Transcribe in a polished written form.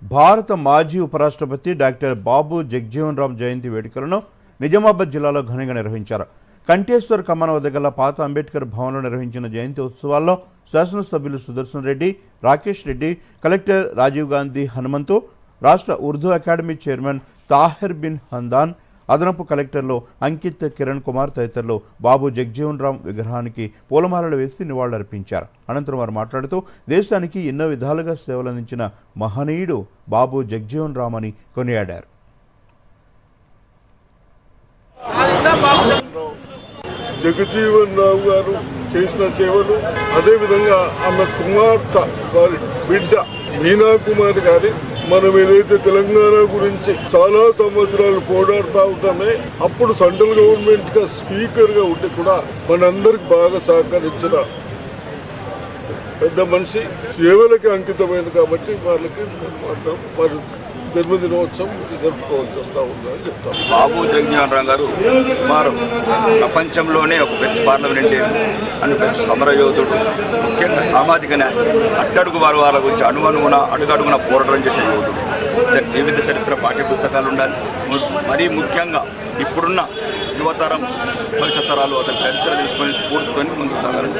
భారత మాజీ ఉపరాష్ట్రపతి డాక్టర్ బాబు జగ్జీవన్ రామ్ జయంతి వేడుకలను నిజామాబాద్ జిల్లాలో ఘనంగా నిర్వహించారు. కంఠేశ్వర్ కమాన్ వద్ద గల పాత అంబేద్కర్ భవన్లో నిర్వహించిన జయంతి ఉత్సవాల్లో శాసనసభ్యులు సుదర్శన్ రెడ్డి, రాకేష్ రెడ్డి, కలెక్టర్ రాజీవ్ గాంధీ హనుమంతు, రాష్ట్ర ఉర్దూ అకాడమీ చైర్మన్ తాహిర్ బిన్ హందాన్, అదనపు కలెక్టర్లు అంకిత్, కిరణ్ కుమార్ తదితరులు బాబు జగ్జీవన్ రామ్ విగ్రహానికి పూలమాలలు వేసి నివాళులర్పించారు. అనంతరం వారు మాట్లాడుతూ దేశానికి ఎన్నో విధాలుగా సేవలందించిన మహనీయుడు బాబు జగ్జీవన్ రామ్ అని కొనియాడారు. జగజీవన్ రావు గారు చేసిన సేవలు, అదేవిధంగా ఆమె కుమార్తె వారి బిడ్డ మీనా కుమార్ గారి మనం ఏదైతే తెలంగాణ గురించి చాలా సంవత్సరాలు పోరాడుతూ ఉంటామే, అప్పుడు సెంట్రల్ గవర్నమెంట్ గా స్పీకర్ గా ఉండి కూడా మనందరికి బాగా సహకరించిన పెద్ద మనిషి, సేవలకి అంకితమైనది కాబట్టి వాళ్ళకి వారి జన్మదినోత్సవం జరుపుకోవాల్సి వస్తూ ఉందని చెప్తాం. బాబు జగ్జీవన్ రామ్ గారు సుమారు ప్రపంచంలోనే ఒక బెస్ట్ పార్లమెంటేరియన్ అని బెస్ట్ సమరయోధుడు, ముఖ్యంగా సామాజిక అట్టడుగు వాళ్ళ గురించి అడుగడుగున పోరాటం చేసే యోధుడు. జీవిత చరిత్ర పాఠ్య పుస్తకాలు ఉండాలి. మరీ ముఖ్యంగా ఇప్పుడున్న యువతరం, భవిష్యత్ తరాలు అతని చరిత్ర తెలుసుకొని స్ఫూర్తితో ముందుకు సాగాలి.